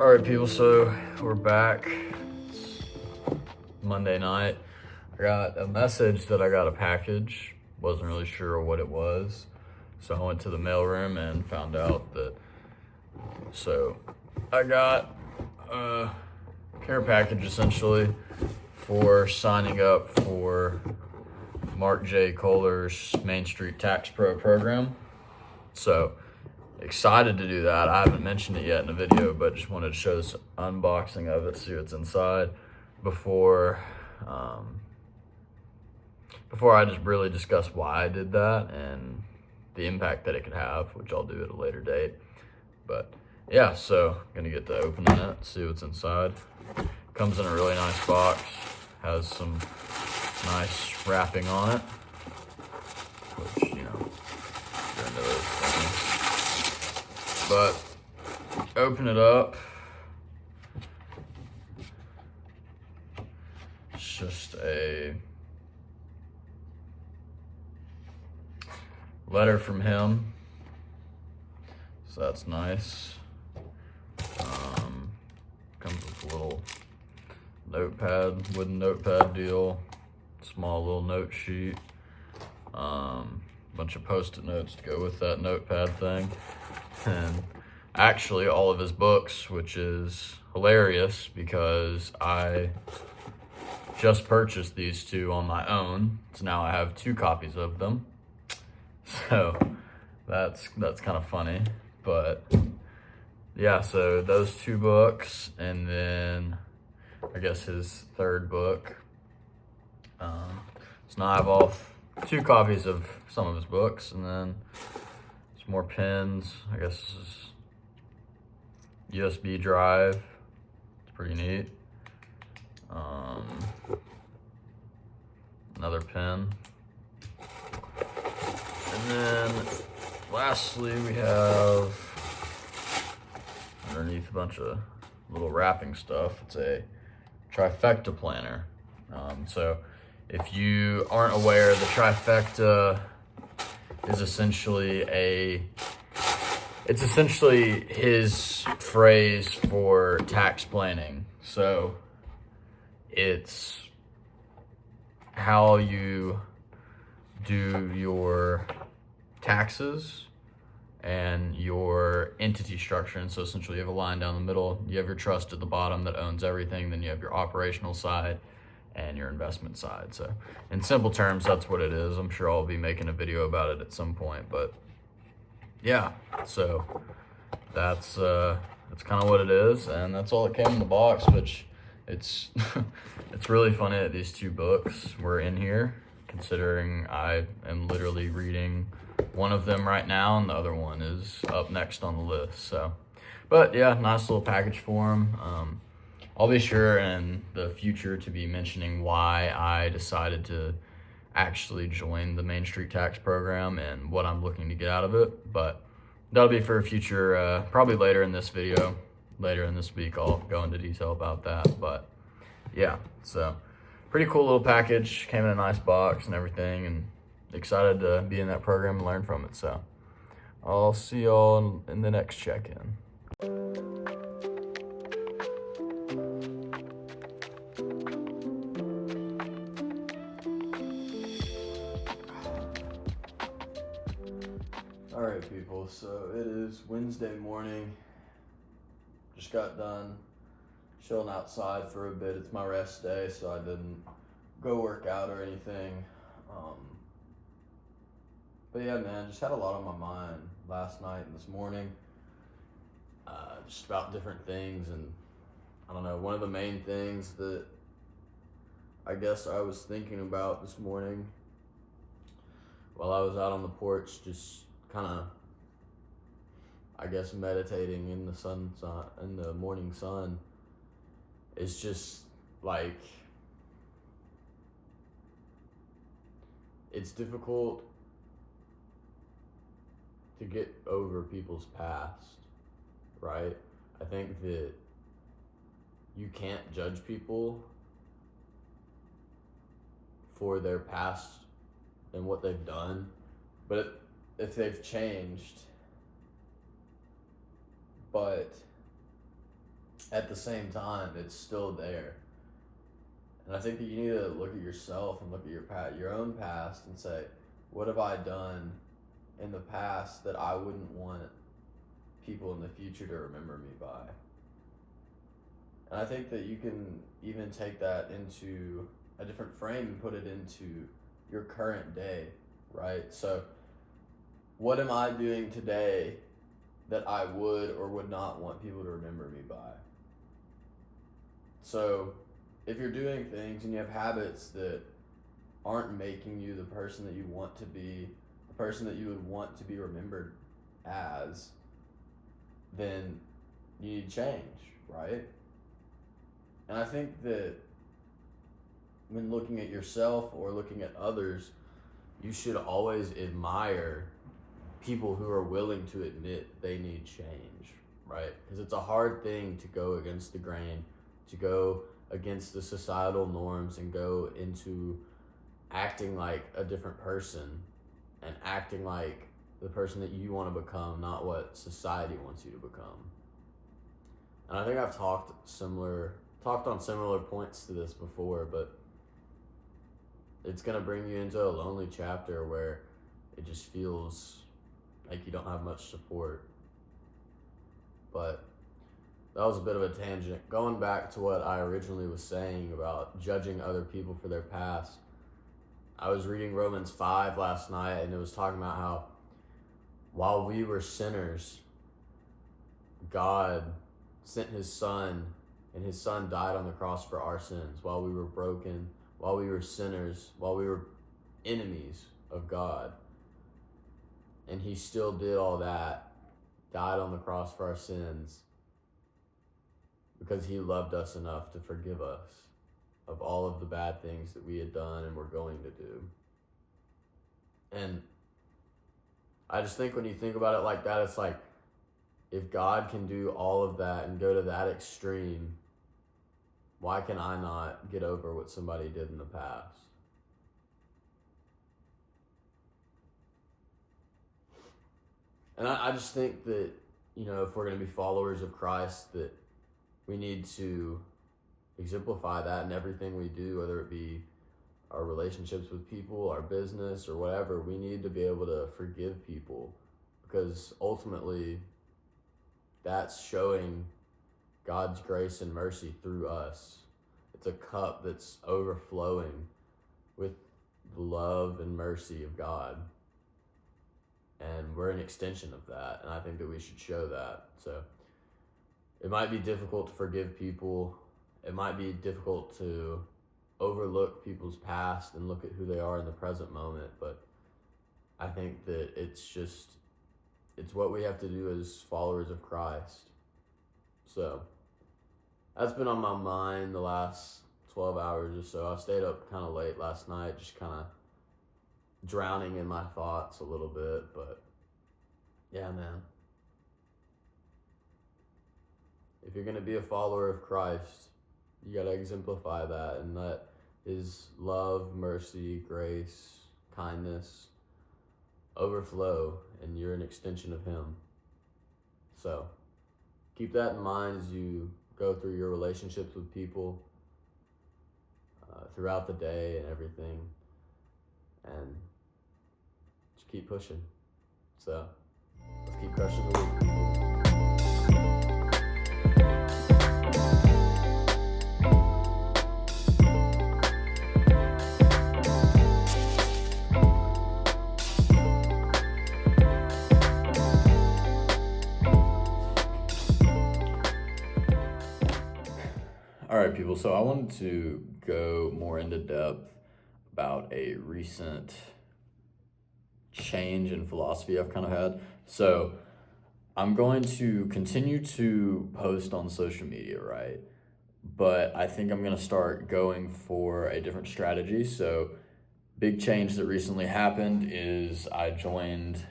All right, people, so we're back. It's Monday night. I got a message that I got a package. Wasn't really sure what it was. So I went to the mailroom and found out that. So I got a care package essentially for signing up for Mark J. Kohler's Main Street Tax Pro program. So excited to do that. I haven't mentioned it yet in the video, but just wanted to show this unboxing of it, see what's inside before I just really discuss why I did that and the impact that it could have, which I'll do at a later date. But yeah, so gonna get to opening it, see what's inside. Comes in a really nice box, has some nice wrapping on it, which, you know, you're into those things. But open it up. It's just a letter from him. So that's nice. Comes with a little notepad, wooden notepad deal, small little note sheet, bunch of post-it notes to go with that notepad thing. And actually all of his books, which is hilarious because I just purchased these two on my own. So now I have 2 copies of them. So that's kind of funny. But yeah, so those 2 books, and then I guess his 3rd book. So now I have all 2 copies of some of his books, and then some more pens. I guess this is USB drive. It's pretty neat. Another pen. And then lastly, we have underneath a bunch of little wrapping stuff. It's a trifecta planner. So if you aren't aware, the trifecta is essentially it's essentially his phrase for tax planning. So it's how you do your taxes and your entity structure. And so essentially you have a line down the middle, you have your trust at the bottom that owns everything, then you have your operational side and your investment side. So in simple terms, that's what it is. I'm sure I'll be making a video about it at some point, but yeah, so that's kind of what it is, and that's all that came in the box, which it's it's really funny that these 2 books were in here, considering I am literally reading one of them right now and the other one is up next on the list. So, but yeah, nice little package for him. I'll be sure in the future to be mentioning why I decided to actually join the Main Street Tax program and what I'm looking to get out of it. But that'll be for a future, probably later in this video, later in this week, I'll go into detail about that. But yeah, so pretty cool little package, came in a nice box and everything, and excited to be in that program and learn from it. So I'll see y'all in the next check-in. All right, people, so it is Wednesday morning. Just got done chilling outside for a bit. It's my rest day, so I didn't go work out or anything. But yeah, man, just had a lot on my mind last night and this morning, just about different things. And I don't know, one of the main things that I guess I was thinking about this morning while I was out on the porch, just kind of, I guess, meditating in the morning sun, is just like, it's difficult to get over people's past, right? I think that you can't judge people for their past and what they've done, but if they've changed, but at the same time, it's still there. And I think that you need to look at yourself and look at your own past, and say, what have I done in the past that I wouldn't want people in the future to remember me by? And I think that you can even take that into a different frame and put it into your current day, right? So, what am I doing today that I would or would not want people to remember me by? So, if you're doing things and you have habits that aren't making you the person that you want to be, the person that you would want to be remembered as, then you need change, right? And I think that when looking at yourself or looking at others, you should always admire people who are willing to admit they need change, right? Because it's a hard thing to go against the grain, to go against the societal norms and go into acting like a different person and acting like the person that you want to become, not what society wants you to become. And I think I've talked on similar points to this before, but it's going to bring you into a lonely chapter where it just feels like you don't have much support. But that was a bit of a tangent. Going back to what I originally was saying about judging other people for their past, I was reading Romans 5 last night, and it was talking about how while we were sinners, God sent his son, and his son died on the cross for our sins. While we were broken, while we were sinners, while we were enemies of God, and he still did all that, died on the cross for our sins, because he loved us enough to forgive us of all of the bad things that we had done and were going to do. And I just think when you think about it like that, it's like, if God can do all of that and go to that extreme, why can I not get over what somebody did in the past? And I just think that, if we're going to be followers of Christ, that we need to exemplify that in everything we do, whether it be our relationships with people, our business, or whatever. We need to be able to forgive people, because ultimately that's showing God's grace and mercy through us. It's a cup that's overflowing with the love and mercy of God. And we're an extension of that, and I think that we should show that. So it might be difficult to forgive people. It might be difficult to overlook people's past and look at who they are in the present moment, but I think that it's what we have to do as followers of Christ. So that's been on my mind the last 12 hours or so. I stayed up kind of late last night, just kind of drowning in my thoughts a little bit, but yeah, man. If you're going to be a follower of Christ, you got to exemplify that, and let his love, mercy, grace, kindness overflow, and you're an extension of him. So keep that in mind as you go through your relationships with people throughout the day and everything, and just keep pushing. So let's keep crushing the week, people. All right, people. So I wanted to go more into depth about a recent change in philosophy I've kind of had. So I'm going to continue to post on social media, right? But I think I'm going to start going for a different strategy. So big change that recently happened is I joined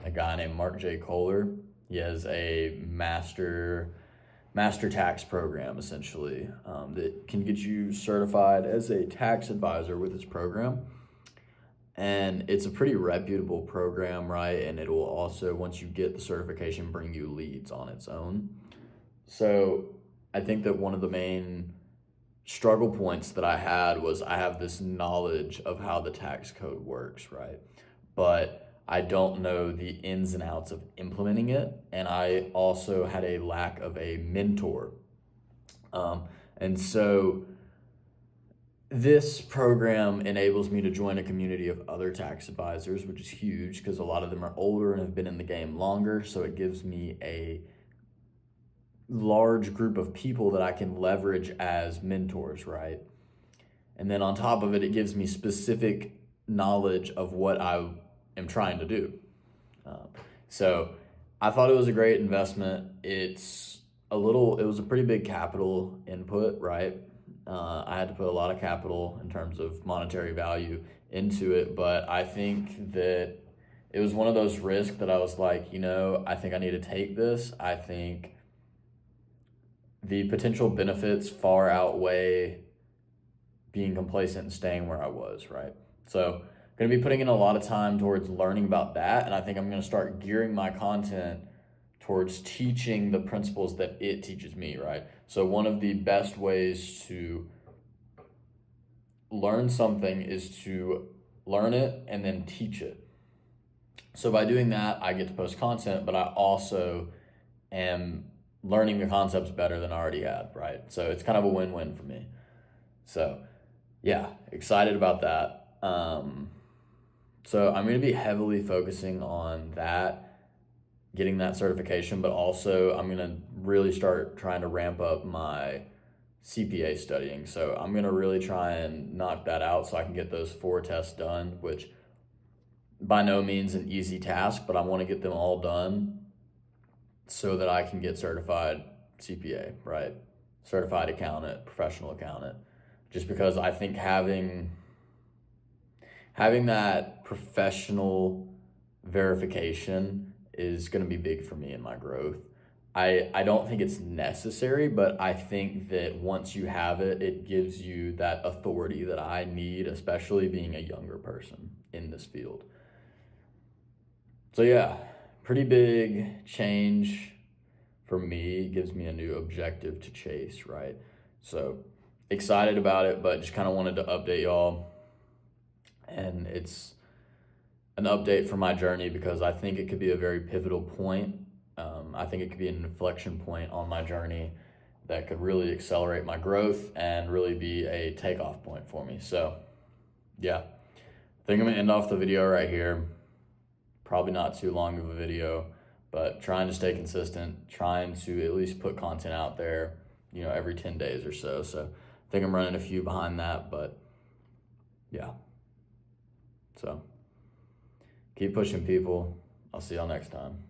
a guy named Mark J. Kohler. He has a master tax program, essentially, that can get you certified as a tax advisor with his program. And it's a pretty reputable program, right? And it will also, once you get the certification, bring you leads on its own. So I think that one of the main struggle points that I had was I have this knowledge of how the tax code works, right? But I don't know the ins and outs of implementing it. And I also had a lack of a mentor. And so this program enables me to join a community of other tax advisors, which is huge because a lot of them are older and have been in the game longer. So it gives me a large group of people that I can leverage as mentors, right? And then on top of it, it gives me specific knowledge of what I am trying to do. So I thought it was a great investment. It was a pretty big capital input, right? I had to put a lot of capital in terms of monetary value into it, but I think that it was one of those risks that I was like, I think I need to take this. I think the potential benefits far outweigh being complacent and staying where I was, right? So going to be putting in a lot of time towards learning about that, and I think I'm going to start gearing my content towards teaching the principles that it teaches me, right? So one of the best ways to learn something is to learn it and then teach it. So by doing that, I get to post content, but I also am learning the concepts better than I already had, right? So it's kind of a win-win for me. So yeah, excited about that. So I'm going to be heavily focusing on that, getting that certification, but also I'm going to really start trying to ramp up my CPA studying. So I'm going to really try and knock that out so I can get those 4 tests done, which by no means an easy task, but I want to get them all done so that I can get certified CPA, right? Certified accountant, professional accountant. Just because I think having that professional verification is going to be big for me in my growth. I don't think it's necessary, but I think that once you have it, it gives you that authority that I need, especially being a younger person in this field. So yeah, pretty big change for me. It gives me a new objective to chase, right? So excited about it, but just kind of wanted to update y'all. And it's an update for my journey because I think it could be a very pivotal point. I think it could be an inflection point on my journey that could really accelerate my growth and really be a takeoff point for me. So yeah, I think I'm gonna end off the video right here. Probably not too long of a video, but trying to stay consistent, trying to at least put content out there, every 10 days or so. So I think I'm running a few behind that, but yeah. So keep pushing, people. I'll see y'all next time.